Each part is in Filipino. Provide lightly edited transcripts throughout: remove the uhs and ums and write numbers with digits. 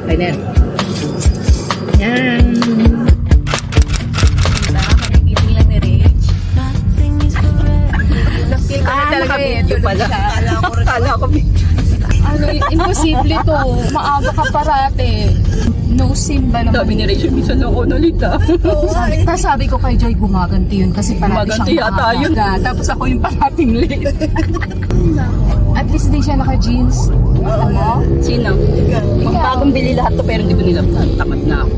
Okay na. Yan. Nakikiting lang ni Rich. Napil ko na talaga medyo pala. Kala ko. Ano, imposible to. Maaga ka parate. No sim ba naman? Sabi ni Rachel, minsan ako nalita. Sabi ko kay Joy, gumaganti yun kasi parati siyang maaga. Tapos ako yung parating late. At least di siya naka-jeans. Ano? Sino? Bagong bili lahat to pero hindi ko nila tamad na ako.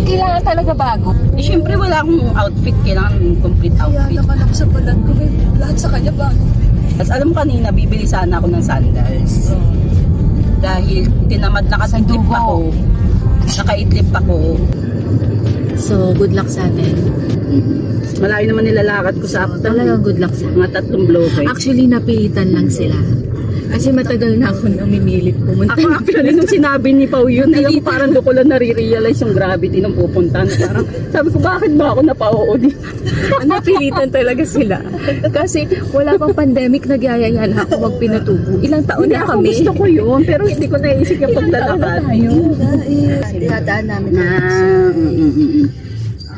Kailangan talaga bago. Eh, syempre wala akong outfit. Kailangan complete outfit. Kaya naman ako sa balat ko. Lahat sa kanya bago. Tapos alam mo kanina, bibili sana ako ng sandals. Dahil tinamad nakaitlip ako. Nakaitlip ako. So, good luck sa atin. Malayo naman nilalakad ko sa after. Talagang good luck sa mga 3 bloke. Actually, napilitan lang sila. Kasi matagal na ako namimilit pumunta. Ako actually, nung sinabi ni Pao yun, alam ko parang doon ko lang nare-realize yung gravity ng pupuntahan. Parang sabi ko, bakit ba ako napao dito? Napilitan talaga sila. Kasi wala pang pandemic, nagyayaya na ako magpinatubo. Ilang taon na kami. Gusto ko yun, pero hindi ko naisip yung paglalakad. Dinadaan namin na.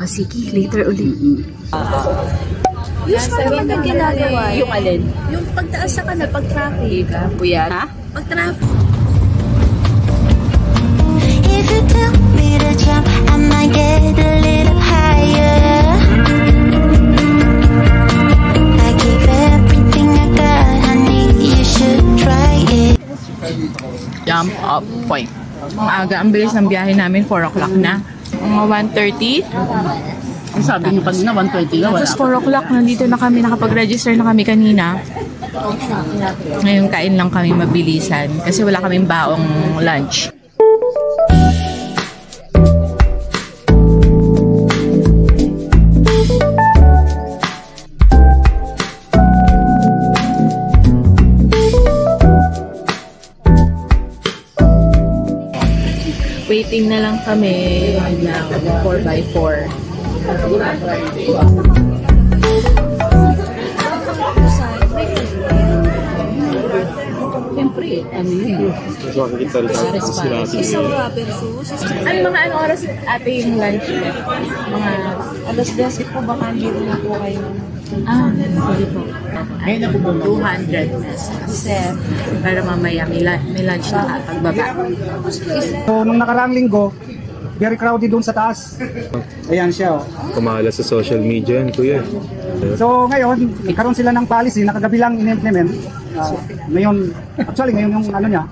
Sige, later ulit. Usually naman ang ginagawa. Yung alin? Yung pagtaas sa kanal, pag-traffic. Puyat? Ha? Pag-traffic. If you tell me to jump, I might get a little higher. I give everything I got, honey, you should try it. Jump up point. Ang aga, ang bilis ng biyahe namin, 4 o'clock na. Mga 1:30. Ang sabi nyo kanina, 1:20 na wala. Tapos 4 o'clock, nandito na kami, nakapag-register na kami kanina. Ngayon kain lang kami mabilisan kasi wala kaming baong lunch. Waiting na lang kami ng 4x4. Siyempre, ano yun? Ano mga anong oras ate yung lunch? Mga alas 10 po baka hindi na po kayo. Sige po. 200 pesos. Para mamaya may lunch na pagbaba. So, nung nakaraang linggo, very crowded doon sa taas. Ayan siya. Kumala sa social media yan, kuya. So ngayon, nagkaroon sila ng policy na kagabi lang in-implement. Ngayon yung ano niya,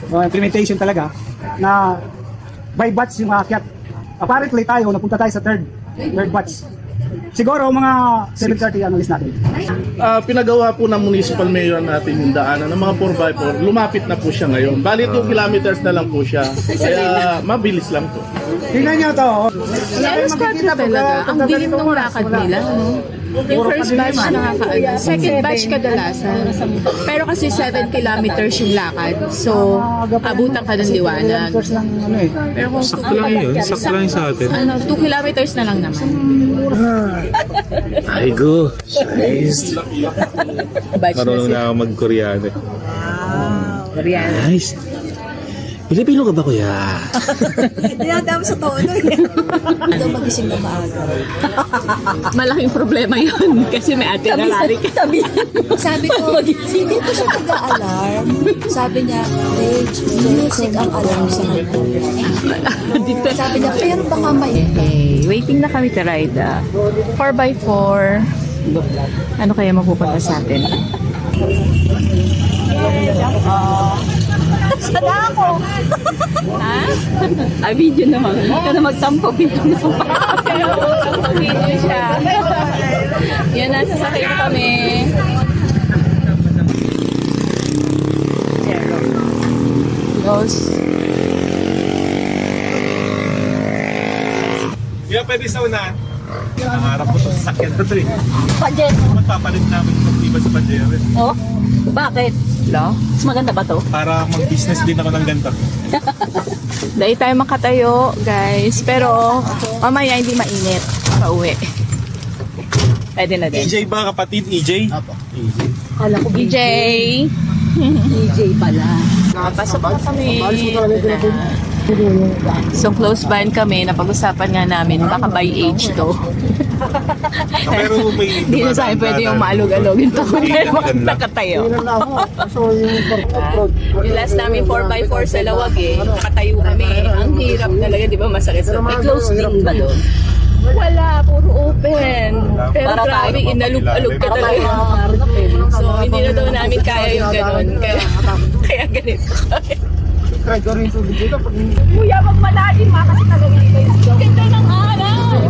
implementation talaga, na by batch yung aakyat. Apparently tayo, napunta tayo sa third batch. Siguro mga 7:30 analyst natin. Pinagawa po ng municipal mayor natin yung daanan ng mga 4x4. Lumapit na po siya ngayon. Bali 2 kilometers na lang po siya. Kaya mabilis lang po. Tingnan niyo to. Alas 4 talaga. Ang dilim ng lakad nila. Yung first batch nakakaano. Second batch kadalasan. Pero kasi 7 kilometers yung lakad. So, abutan ka ng liwanag. Pero kung Sakto lang yun. Sakto lang sa atin. 2 kilometers na lang naman. Ay go. Nice. Marunong na ako mag-Koreano. Koreano. Nice. Pilipino ka ba, kuya? Dinadama sa tono. Hindi magising na maaga. Malaking problema yun kasi may ate na lari ka. Sabi ko, hindi ko siya nag-a-alarm. Sabi niya, Rage, music ang alarm sa kanya. Sabi niya, pero baka may... Okay, waiting na kami to ride 4x4. Ano kaya mapupunta sa atin? Sana ako! Ha? Video naman. Hindi ka na magtampo. Video naman. Pero magtampo video siya. Yan, nasasakay na kami. Goes. Kaya pwede sa unahan. Nangarap ko sa sasakyan na ito eh. Pajet! Magpapalit namin yung iba sa Pajero. Oh? Bakit? Lo? Mas maganda ba to? Para mag-business din ako ng ganito. Dahil tayo makatayo, guys. Pero, mamaya hindi mainit. Pauwi. Pwede na din. EJ ba, kapatid? EJ? Kala ko EJ! DJ pala. Pasok na kami. So close by kami, napag-usapan nga namin, baka by age to. Pero may Hindi na sa akin pwede yung maalog-alogin to kung nakatayo. Yung last namin 4x4 sa Lawag eh, nakatayo kami. Ang hirap talaga, di ba masakit sa May close din ba doon? Wala, puro open. Pero grabe, inalog-alog ka talaga. So hindi na daw namin kaya yung ganun. Kaya ganito. Kuya, wag malalim ha, kasi talaga iba yung joke. Ganda ng araw!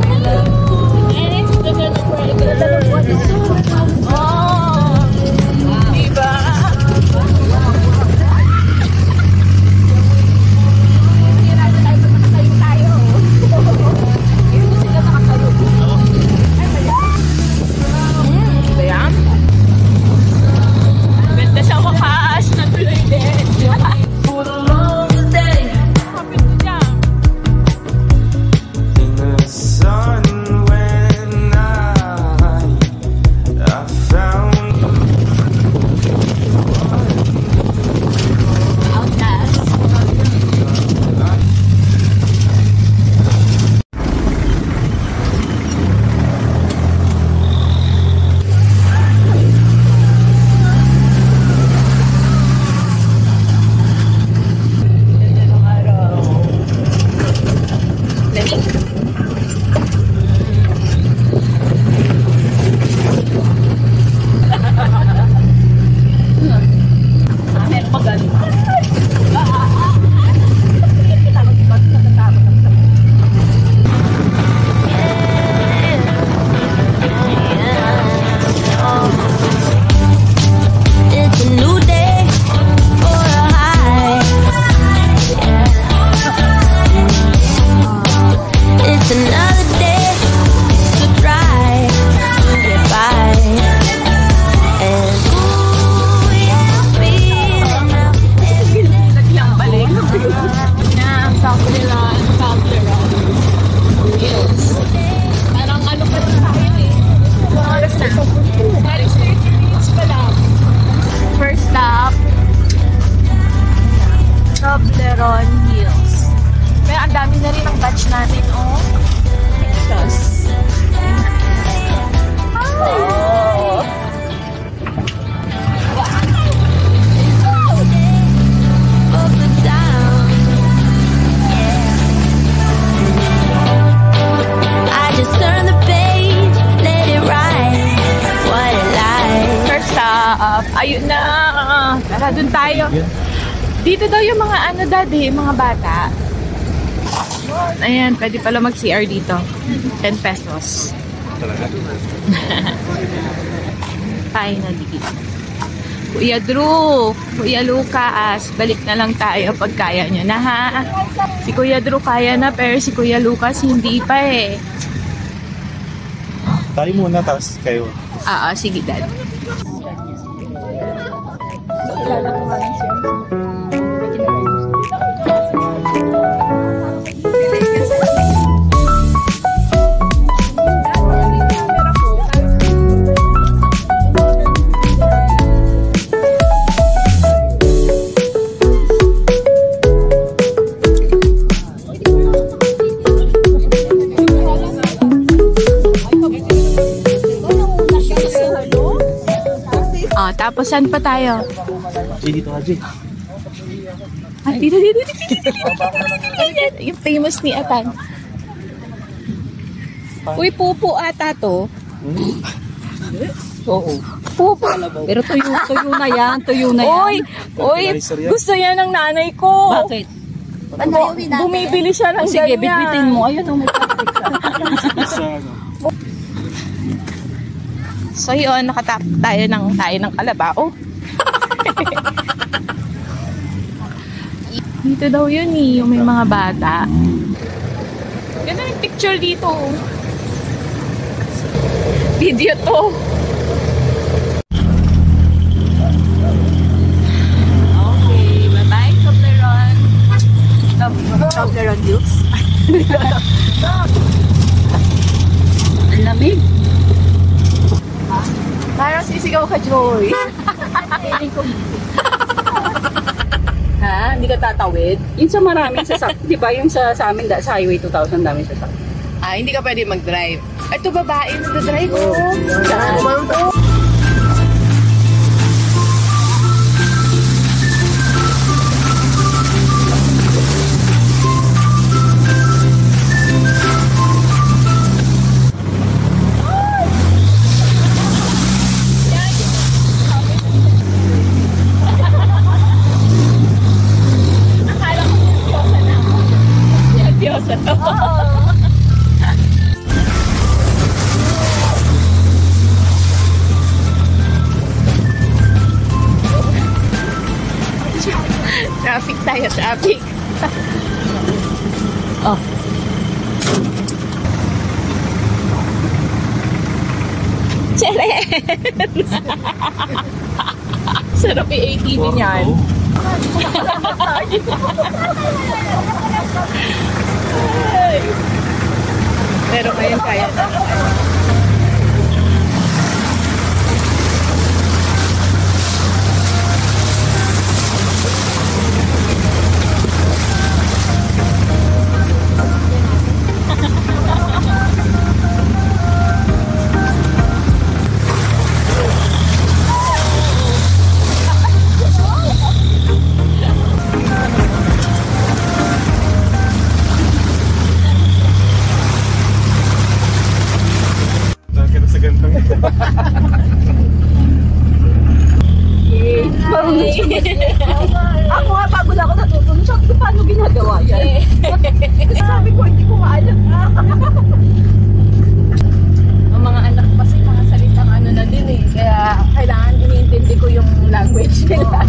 And it's ganda ng weather. Oh! Diba? Hirap tayo pag nakatayo tayo. Hindi sila nakatayo. Ayan. Ganda sa wakas. Natuloy din. First stop, Toblerone Hills. Pero ang dami na rin ang batch natin, oh. Just. Oh. First stop, ayun na. Tara, dun tayo. Dito daw yung mga ano, daddy, mga bata. Ayan, pwede pala mag-CR dito. 10 pesos. Finally. Kuya Drew, Kuya Lucas, balik na lang tayo pag kaya nyo na, ha? Si Kuya Drew kaya na, pero si Kuya Lucas hindi pa eh. Tayo muna, tapos kayo. Sige, Dad. Tapos saan pa tayo? Dito ka, Jay. Dito. Yung famous ni Atan. Uy, pupo ata to. Oo. Pupo. Pero tuyo na yan. Uy, gusto yan ng nanay ko. Bakit? Bumibili siya ng Sige, ganyan. bitbitin mo. Ayun, may So yun, nakatap tayo ng Kalabao. Dito daw yun eh, yung may mga bata. Ganda yung picture dito. Video to. Okay, bye-bye, Toblerone. Toblerone Hills. Ang lamig. Parang sisigaw ka, Joy. Feeling ko Ha? Hindi ka tatawid? Yung sa maraming sasak, di ba yung sa amin, sa Highway 2000, daming sasak. Hindi ka pwede mag-drive. Ito babae nag-drive. Oh. Traffic tayo, traffic. Oh. Chere! Sarap yung ATV niyan. Pero ngayon kaya na. Ako nga, pagod ako natutulog. Sabi ko, paano ginagawa yan? Kasi sabi ko, hindi ko maalam. Ang mga anak kasi mga salitang ano na din eh. Kaya kailangan iniintindi ko yung language nila.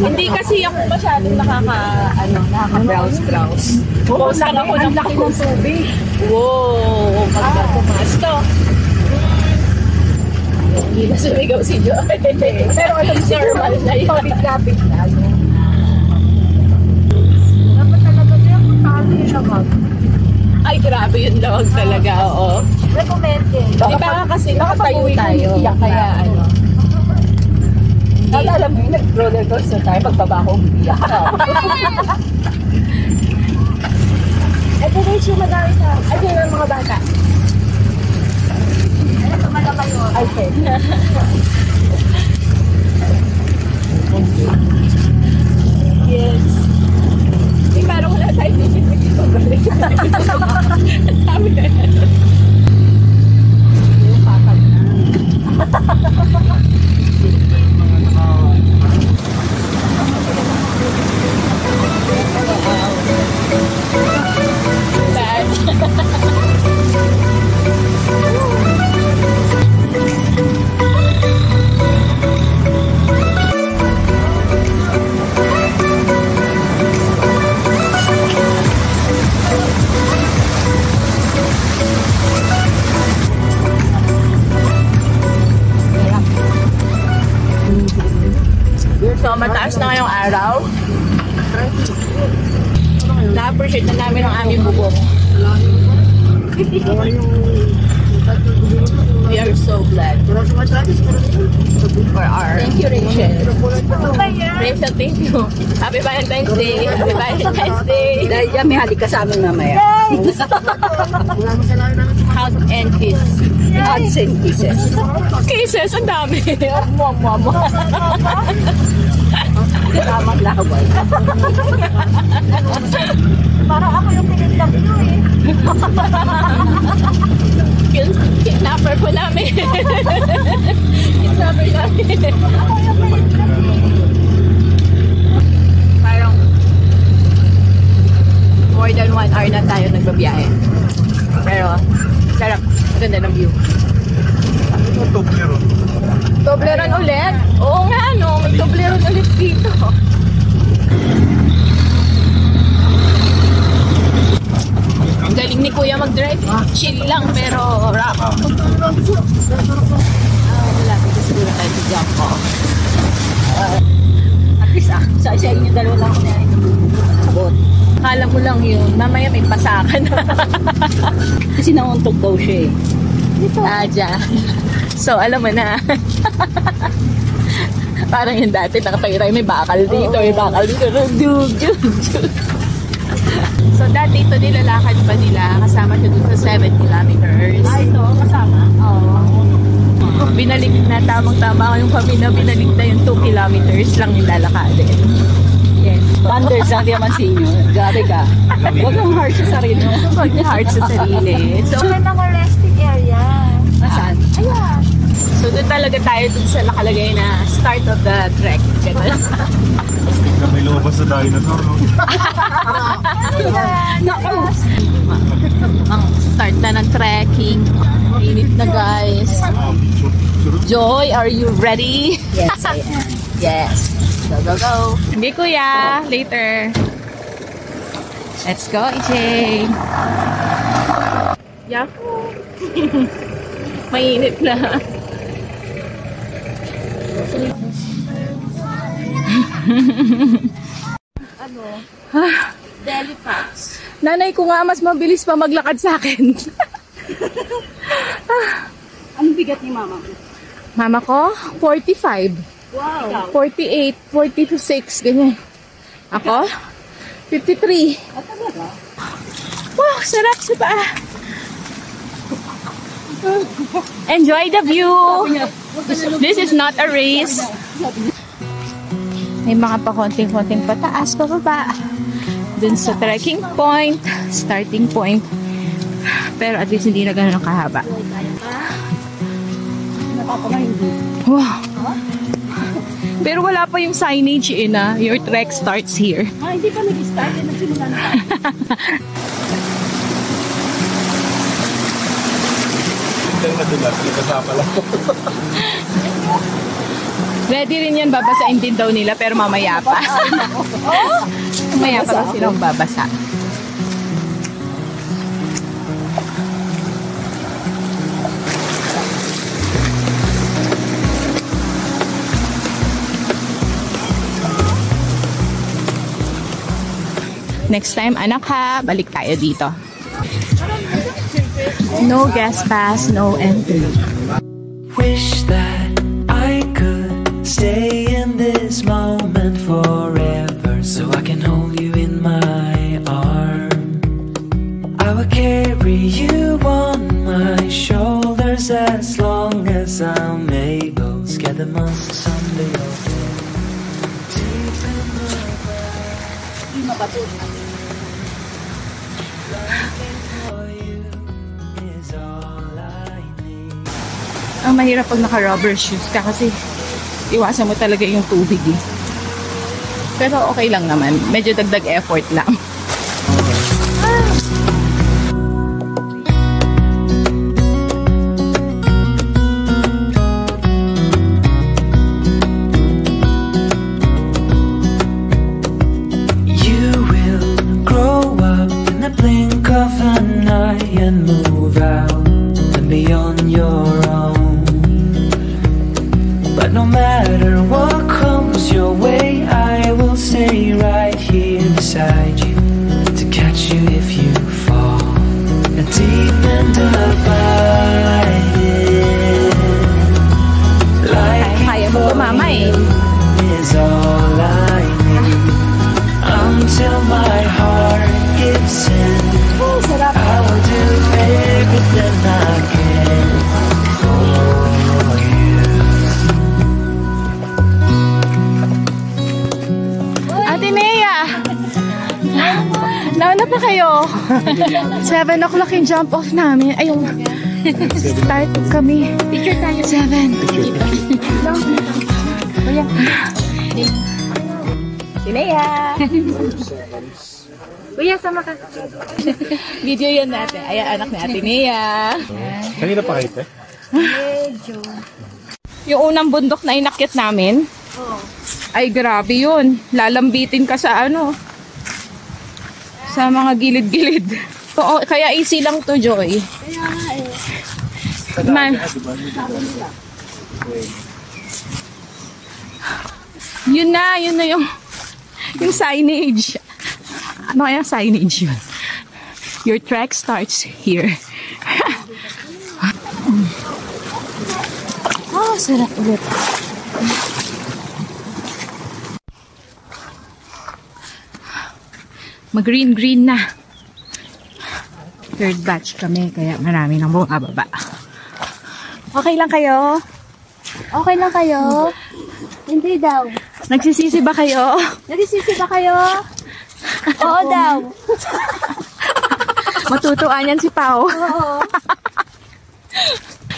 Hindi kasi ako masyadong nakaka-browse. Post lang ako ng laki ng tubig. Wow! Pagka pumas to. Hindi na sumigaw si Jo. Pero alam normal na yun. Kapit-kapit na. Dapat talaga niya kung saan yung lawag. Ay, grabe yung lawag talaga, oo. Recommended. Di ba kasi nakatayo tayo. Kaya ano. Alam mo yun, nag-roller coaster tayo. Pagbaba ko, umiyak. Ito rin siya madami sa... Ay, yung mga bata. Ito malama yun. Okay. Yes. Eh, parang wala tayo dito. Ang dami na yan. Yung pakal na. So, mataas na ngayong araw. Na-appreciate na namin ang aming bubong. We are so glad for our... Thank you, Rachel. Rachel, thank you. Happy Valentine's Day. Happy Valentine's Day. Dahil dyan, may halik ka sa amin mamaya. Hug and kiss. Hugs and kisses. Kisses, ang dami. Mwah. Tamang laway. Parang ako yung pinagdam nyo eh. Kidnapper po namin. Kidnapper namin. Parang more than 1 hour na tayo nagbabiyahe. Pero sarap. Ganda ng view. Toblerone ulit? Oo nga, no? May Toblerone ulit dito. Ang galing ni Kuya mag-drive. Chill lang, pero rock. Wala, dito siguro tayo sa jump off. At least sa inyo dalawa lang na sabot. Akala mo lang yun. Mamaya may pasakan. Kasi nauntog daw siya eh. Dyan. So, alam mo na. Parang yung dati, nakatayo tayo, may bakal dito, may bakal dito. Dug. So, dati ito nilalakad pa nila. Kasama siya dun sa 7 kilometers. Ito, kasama. Oo. Binalik na, tamang-tama yung kami na binalik na yung 2 kilometers lang nilalakadin. Yes. Thunders lang naman sa inyo. Grabe ka. Huwag kang hard sa sarili mo. Huwag hard sa sarili. So, Mga resting area. Saan? Ayan. so doon talaga tayo dun sa nakalagay na start of the trek. Ganun. May lumabas sa dinosaur, no? Ang start na ng trekking. Init na, guys. Joy, are you ready? Yes, I am. Yes. Go. Hindi, kuya. Later. Let's go, EJ. Yahoo! Mainit na. Belly fats. Nanay ko nga mas mabilis pa maglakad sa akin. Anong bigat ni mama mo? Mama ko, 45. Wow. 48, 46, ganyan. Ako, 53. Wow, sarap sa paa. Enjoy the view. This is not a race. May mga pakonting-konting pataas, pababa. Dun sa trekking point, starting point. Pero at least hindi na gano'n kahaba. Wow. Pero wala pa yung signage na your trek starts here. Hindi pa nag-start. Nagsimula na. Ready rin yan, babasain din daw nila pero mamaya pa. Mamaya pa daw silang babasa. Next time, anak ha, balik tayo dito. No guest pass, no entry. Wish that I could stay in this moment forever, so I can hold you in my arms. I will carry you on my shoulders as long as I'm able. Scare the months someday. Ang mahirap pag naka-rubber shoes ka kasi iwasan mo talaga yung tubig eh. Pero okay lang naman. Medyo dagdag effort lang. You will grow up in the blink of an eye and move out and beyond your own. But no matter what comes your way, I will stay right here beside you to catch you if you fall. And deep and abiding, like Kaya mo mama eh. is all I need until my heart gives in. I will do everything I can for you. Ate Nea! Nauna pa kayo. 7 o'clock yung jump off namin. Ayun. Start kami. Picture tayo. 7. Nea! Kuya, sama ka. Video yan natin. Ayan, anak ni Ate Nea. Kanina pa kayo, eh? Yung unang bundok na inakyat namin. Ay, grabe yun. Lalambitin ka sa ano. Sa mga gilid-gilid. Oo, kaya easy lang to, Joy. Man. Yun na yung signage. Ano kaya signage yun? Your trek starts here. Oh, sarap ulit. Mag-green-green na. Third batch kami, kaya marami nang bumababa. Okay lang kayo? Okay lang kayo? Hindi daw. Nagsisisi ba kayo? Nagsisisi ba kayo? Oo daw. Matutuan yan si Pao. Oo.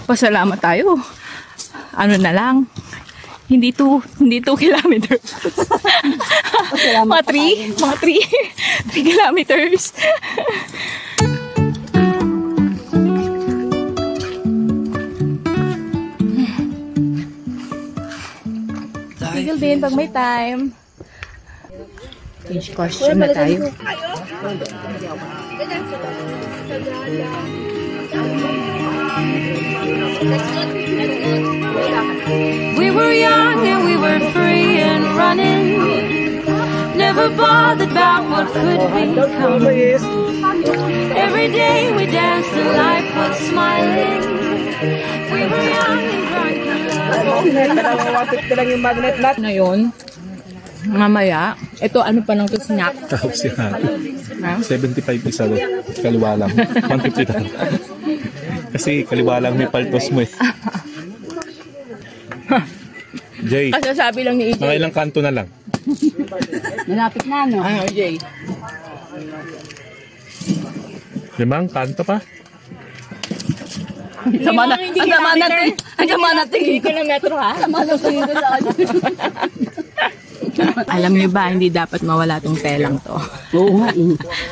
Pasalamat tayo. Ano na lang. Hindi 2 kilometers. Mga 3 kilometers. Tigil din pag may time. Change costume na tayo. We were young and we were free and running, never bothered about what could become. Every day we danced and life was smiling. We were young and drunk in love. Ngayon, mamaya, ito ano pa lang to snack? Tapos yan. 75 isa kaliwa lang. 150 lang. Kasi kaliwa lang may paltos mo eh. Jay, Kasasabi lang ni EJ. mga ilang kanto na lang. Malapit na, no? Ano, EJ? 5 kanto pa? Sama natin. Kilometro ha? Sama natin. Alam niyo ba, hindi dapat mawala tong telang to. Oo nga.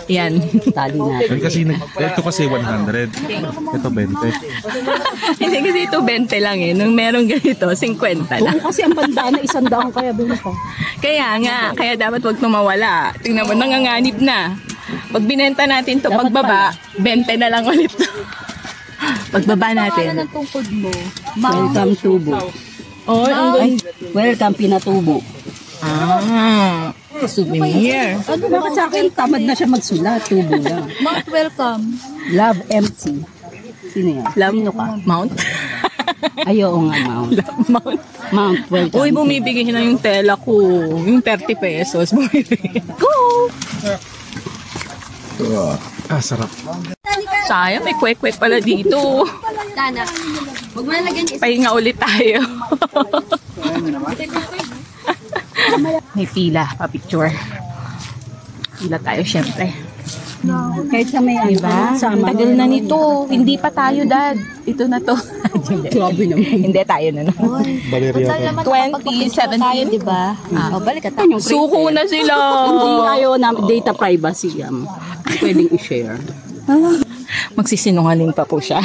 Yan. Tali natin. Yan kasi, ito kasi 100. Ito 20. Hindi kasi ito 20 lang eh. Nung meron ganito, 50 lang. Kasi ang banda na 100 kaya doon ako. Kaya nga, kaya dapat wag mawala. Tingnan mo, nanganganib na. Pag binenta natin to, Dapat pagbaba, 20 na lang ulit to. Pagbaba Ano natin. ng tungkod mo? Welcome tubo. Oh, ang Welcome pinatubo. souvenir. Ano bakit sa akin tamad na siya magsulat, tubo lang. Mount welcome. Love empty. Sino yan? Sino ka? Mount? Ay, oo nga, Mount. Mount. Mount welcome. Uy, bumibigay na yung tela ko. Yung 30 pesos. Bumibigay. Go! Sarap. Sayang, may kwek-kwek pala dito. Tana, huwag mo nalagyan isa. Pahinga ulit tayo. May pila, pa-picture. Pila tayo, syempre. Kahit sa may Diba? sama. Tagal na nito. Hindi pa tayo, Dad. Ito na to. Grabe naman. Hindi tayo na. Valeria. 2017. Tayo, diba? O, balik ka tayo. Suko na sila. Hindi ayaw na data privacy. Pwedeng i-share. Magsisinungaling pa po siya.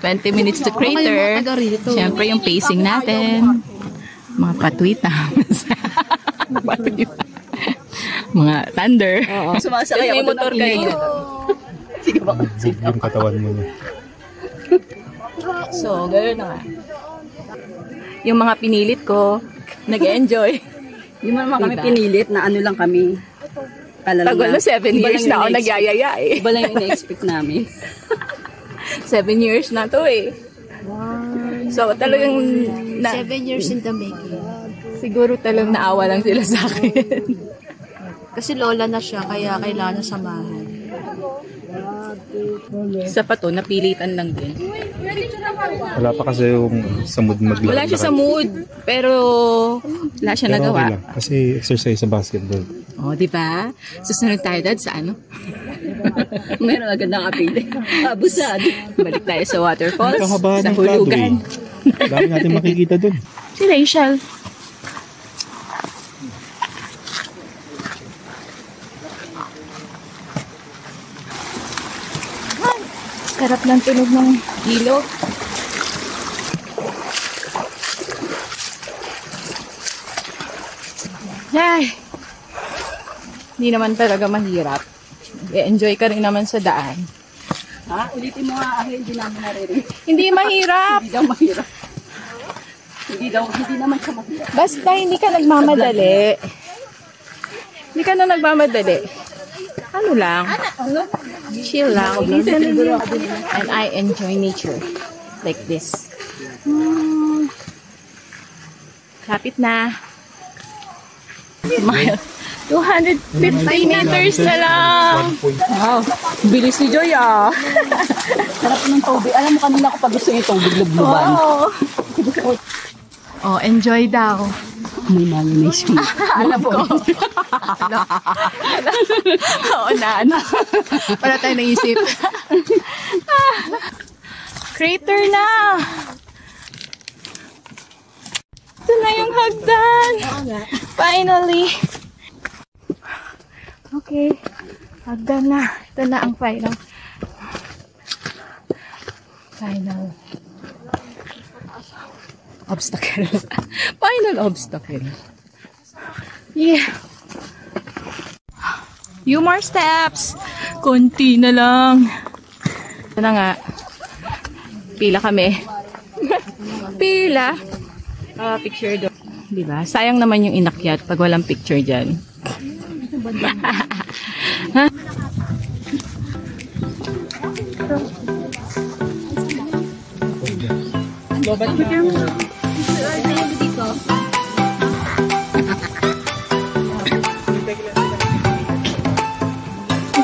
20 minutes to crater. Siyempre yung pacing natin. Mga patwita. Mga thunder. Sumasakay may motor kayo. Sige ba? Yung katawan mo niya. So, gano'n na nga. Yung mga pinilit ko, nag-enjoy. Hindi mo naman kami pinilit na ano lang kami. Tagal na 7 years na ako nagyayaya eh. Iba lang yung ina-expect namin. 7 years na to eh. So, talagang 7 years in the making. siguro talagang naawa lang sila sa akin. Kasi lola na siya, kaya kailangan samahan. Isa pa to, napilitan lang din. Wala pa kasi yung sa mood maglaro. Wala siya sa mood, pero wala siya Pero okay nagawa. lang, kasi exercise sa basketball. Oh, di ba? Susunod tayo, Dad, sa ano? Meron agad ng apili. Abusado. Balik tayo sa waterfalls, Kahabahan sa ng plado hulugan. eh. Dami natin makikita dun. Si Rachel. Sarap ng tunog ng ilog. Ay, hindi naman talaga mahirap. I-enjoy ka rin naman sa daan. Ha? Ulitin mo nga, hindi namin naririnig. Hindi mahirap. Hindi daw mahirap. Hindi naman siya mahirap. Basta hindi ka nagmamadali. Hindi ka na nagmamadali. Ano lang? Chill lang. And I enjoy nature. Like this. Kapit na. Smile. 250 meters na lang. Wow, bilis ni Joy ah. Sarap ng tubig. Alam mo kanina ko pag gusto yung tubig lubluban. Oh, enjoy daw. May mayonnaise mo. Alam ko. Oo na, ano. Wala tayo naisip. Crater na. Ito na yung hagdan. Finally. Okay. Hagdan na. Ito na ang final. Obstacle. Final obstacle. Yeah. Few more steps. Konti na lang. Ito na nga. Pila kami. Pila. Picture doon. Diba? Sayang naman yung inakyat pag walang picture dyan. Ha?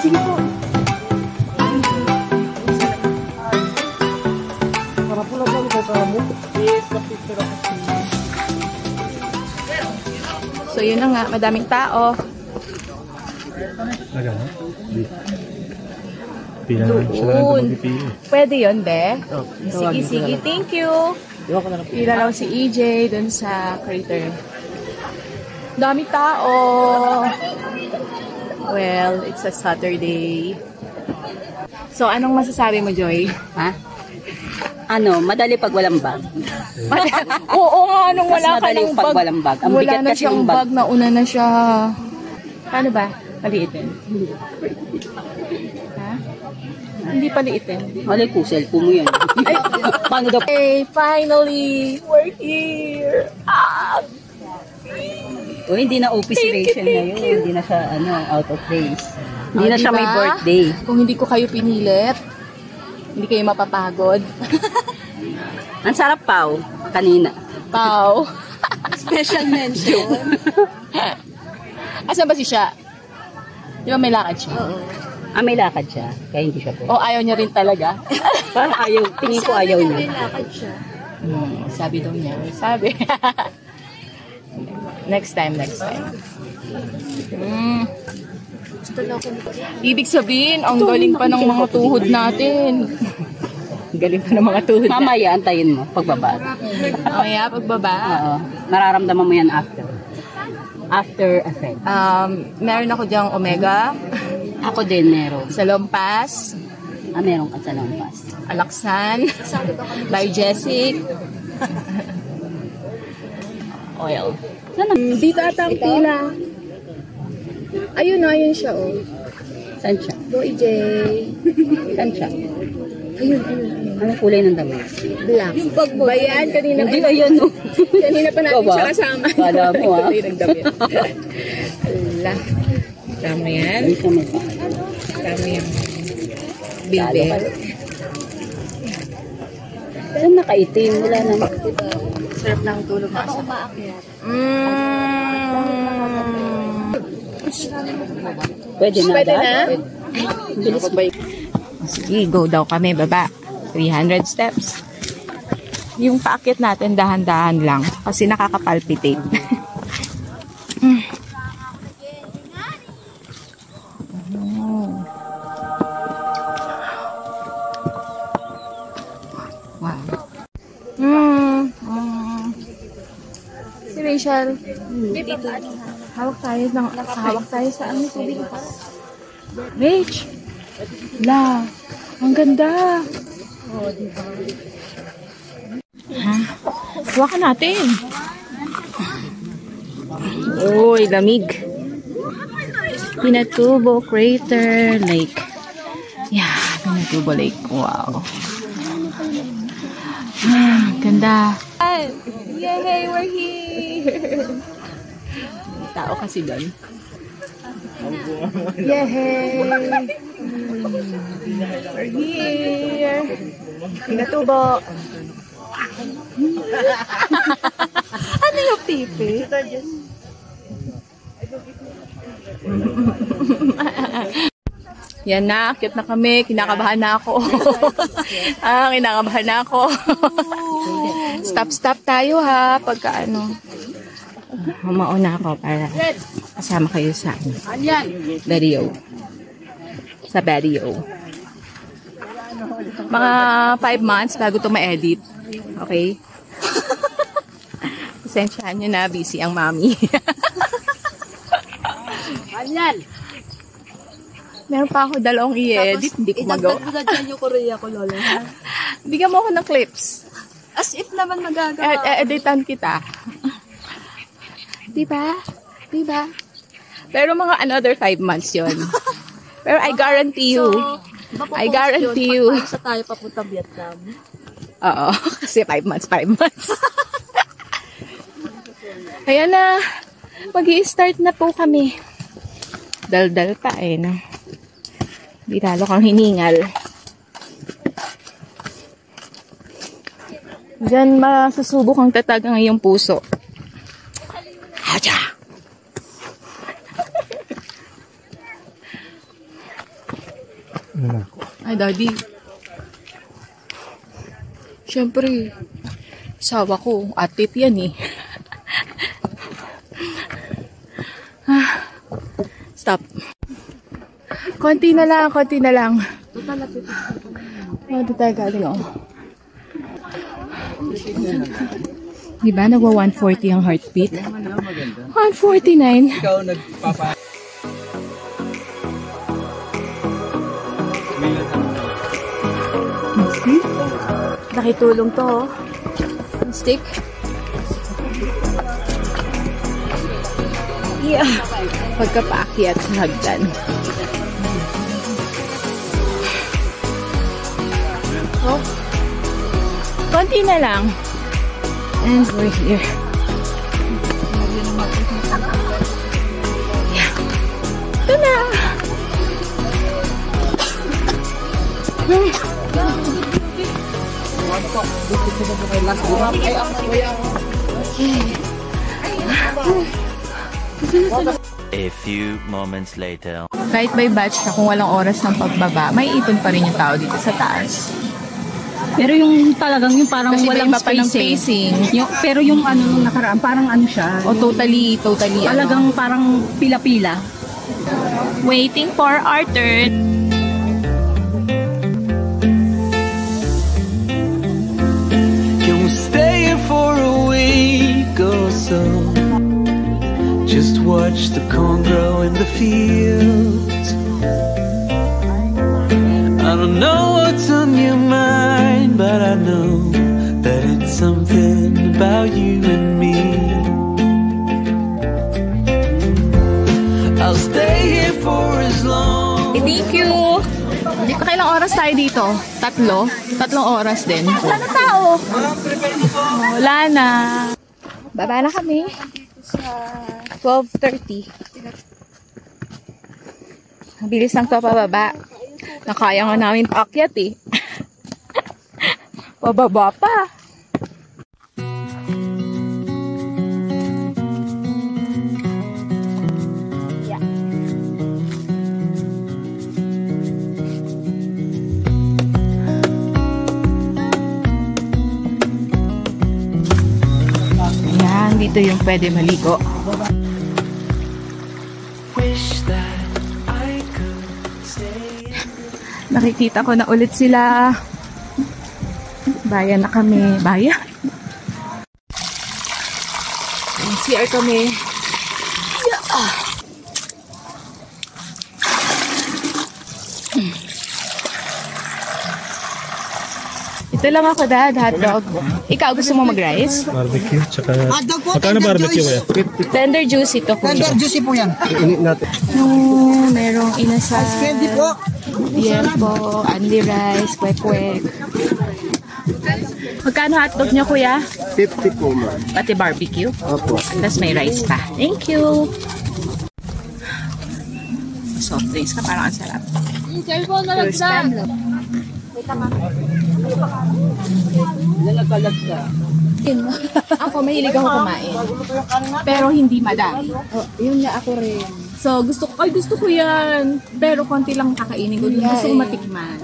Sige po. So yun na nga, madaming tao. Pila lang siya lang pumipili. Pwede yun, be? Sige, sige. Thank you. Pila lang si EJ dun sa crater. Dami tao. Well, it's a Saturday. So, anong masasabi mo, Joy? Ha? Ano, madali pag walang bag. Oo nga, nung Mas wala ka madali ng pag bag. walang bag. Ang Wala bigat na kasi siyang yung bag. bag, nauna na siya. Paano ba? Paliitin? Ha? Hindi paliitin. Malay ko, cellphone mo yan. Paano daw? Hey, finally, we're here. O, hindi na officiation ngayon. Hindi na siya, out of place. Hindi na siya Diba? may birthday. Kung hindi ko kayo pinilit, hindi kayo mapapagod. Ang sarap, Pao. Kanina. Pau. Special mention. Asan ba si siya? Di ba may lakad siya? May lakad siya. Kaya hindi siya po. O ayaw niya rin talaga? Parang ayaw. Tingin ko ayaw niya. Sabi daw niya. Sabi. Next time. Ibig sabihin, ang galing pa ng mga tuhod natin. Galing pa ng mga tuhod natin. Mamaya, antayin mo. Pagbaba. Mamaya, pagbaba. Oo. Nararamdaman mo yan after. After effect. Meron ako dyang omega. Ako din meron. Salompas. Meron ka sa lampas. Alaksan. Biogesic. Oil. Dito ata ang pila. Ayun na, ayun siya, oh. Saan siya? Go, EJ. Saan siya? Ayun. Anong kulay ng damit? Black. Yung bag mo. Bayan, kanina. Hindi, ayun. No. Kanina pa natin siya kasama. Kala mo, ha? Hindi nagdamit. Ala. Tama yan. Ay, siya may Tama yung bilbel. Pero nakaitim. Wala naman. Sarap ng tulog na asa. Pwede na. Pwede na? Bilis ba? Sige, go daw kami, baba. 300 steps. Yung paakyat natin, dahan-dahan lang. Kasi nakakapalpitate. Wow. Si Rachel. Hawak tayo sa ano tubig. Rach! La! Ang ganda! Oh, diba? Ha? Hawakan natin. Uy, lamig. Pinatubo Crater Lake. Yeah, Pinatubo Lake. Wow. Ganda. Yay, we're here! Tao kasi doon. Yay! We're here! Pinatubo! Ano yung pipi? Yan na, akit na kami. Kinakabahan na ako. Kinakabahan na ako. Stop tayo ha. Pagka ano. Mauna ako para kasama kayo sa video. Sa video. Mga 5 months bago ito ma-edit. Okay? Pasensyahan nyo na, busy ang mami. Meron pa ako dalawang i-edit, hindi ko magawa. Idagdag mo na dyan yung Korea ko, Lola. Bigyan mo ako ng clips. As if naman magagawa. Editan kita. Diba? Diba? Pero mga another 5 months yon. Pero I guarantee you. I guarantee you. Paano sa tayo papunta Vietnam? Oo. Kasi 5 months. Ayan na. Mag-i-start na po kami. Dal-dal pa eh. No? Di lalo kang hiningal. Diyan masusubok ang tatag ng iyong puso. Haja! Ay, Daddy. Siyempre, sawa ko. Atip yan eh. Stop. Konti na lang. Oh, dito tayo galing, oh. Diba, nagwa 140 ang heartbeat? 149. Ikaw nagpapa... Nakitulong to, oh. Stick. Yeah. Pagkapaakyat sa hagdan. Oh. Konti na lang. And we're here. Yeah. Ito na. A few moments later. Kahit may batch na kung walang oras ng pagbaba, may ipon pa rin yung tao dito sa taas. Pero yung talagang yung parang Kasi walang iba pa ng spacing. spacing. Pero yung ano nung nakaraan, parang ano siya. O totally Talagang parang pila-pila. Waiting for our turn. Can we stay here for a week or so? Just watch the corn grow in the fields. I don't know what's on your mind, but I know that it's something about you and me. I'll stay here for as long. Thank you! Dito kailang oras tayo dito? Tatlong oras din. Wala na tao. Wala na. Baba na kami. 12:30. Mabilis lang to pababa. Nakaya nga namin paakyat eh. Pababa pa. Yeah. Ayan, dito yung pwede maligo. Nakikita ko na ulit sila. Bayan na kami. Bayan? CR kami. Yeah. Ito lang ako, Dad. Hotdog. Ikaw, gusto mo mag-rice? Barbecue, tsaka... Hotdog po, Magkano barbecue kaya? Tender juicy to. Tender juicy po yan. Iinit natin. Merong inasal. Candy po. Yan po. Andy rice. Kwek-kwek. Magkano hotdog niyo, kuya? 50 po, ma'am. Pati barbecue? Opo. Tapos may rice pa. Thank you. Soft drinks ka. Parang ang sarap. First time. Ako, mahilig ako kumain. Pero hindi madami. Yun nga ako rin. So, gusto ko yan. Pero konti lang kakainin ko. Gusto ko matikman.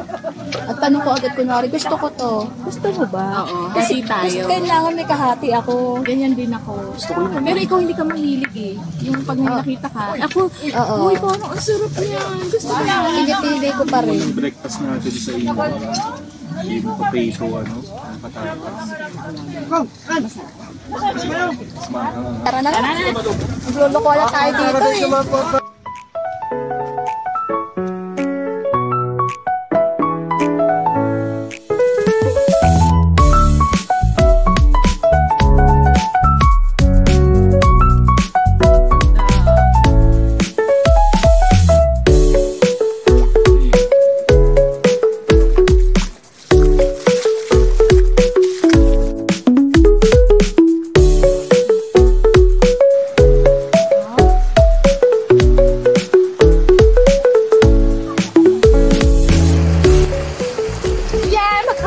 At tanong ko agad kunwari, gusto ko to. Gusto mo ba? Oo. Kasi tayo. Kailangan may kahati ako. Ganyan din ako. Gusto ko naman. Pero ikaw hindi ka mahilig eh. Yung pag may nakita ka. Ako, uy, parang ang sarap niyan. Gusto ko yan. Pinipili ko pa rin. Breakfast natin sa inyo. Yung potato, patatas. Tara na. Magluloko lang tayo dito eh.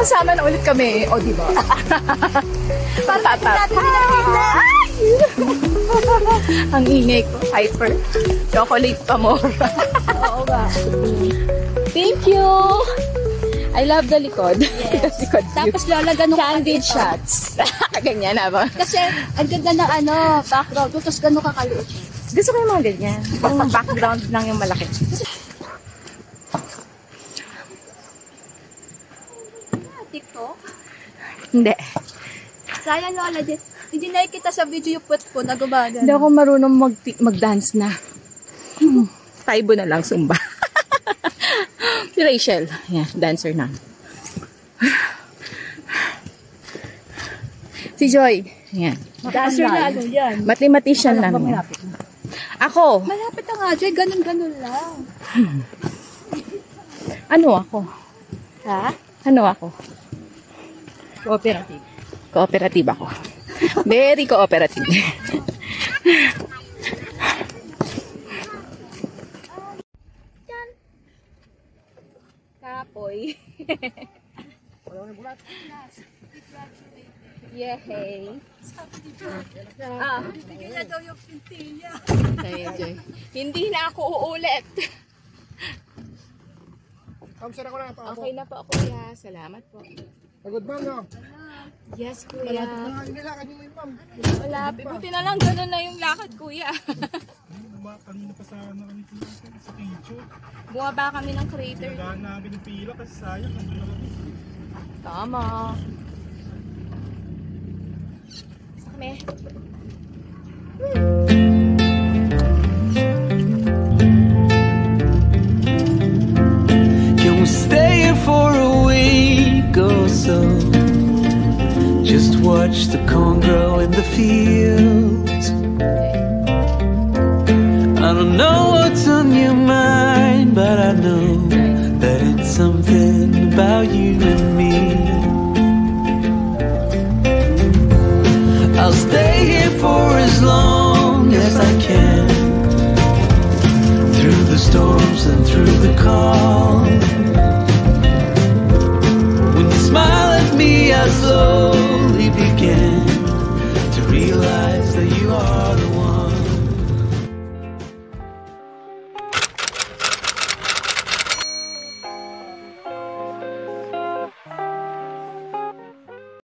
Kasama na ulit kami. O, diba? Patatat. Ang ingay ko. Hyper. Chocolate pa more. Oo ba? Thank you! I love the likod. Yes. Likod Tapos lola, ganun ka candid dito. shots. Ganyan na ba? Kasi ang ganda ng background. Tapos ganun ka kaliit. Gusto ko yung mga ganyan. Yung background lang yung malaki. TikTok? Hindi. Sayang lola, hindi nakikita sa video yung put ko na gumagan. Hindi ako marunong mag-dance na. Taibo na lang, Zumba. Si Rachel. Yeah, dancer na. Si Joy. Yan. Dancer na ano yan. Mathematician lang. Ako. Malapit na nga, Joy. Ganun-ganun lang. Ano ako? Ha? Ano ako? Cooperative. Cooperative ako. Very cooperative. Yan. Kapoy. Yehey. Tingin na daw yung pinti niya. Hindi na ako uulit. Kamsara ko lang pa ako. Okay na po, kuya. Salamat po. Pagod ma'am, no? Yes, kuya. Nilakad yung ma'am. Wala. Buti na lang ganun na yung lakad, kuya. Kanina pa sana kami sa picture. Bumaba kami ng crater. Daan namin yung pila kasi sayang. Tama. Gusto kami. Can we stay here for a week or so? Just watch the corn grow in the fields. I don't know what's on your mind, but I know that it's something about you and me. I'll stay here for as long as I can, through the storms and through the calm. When you smile at me, I slowly begin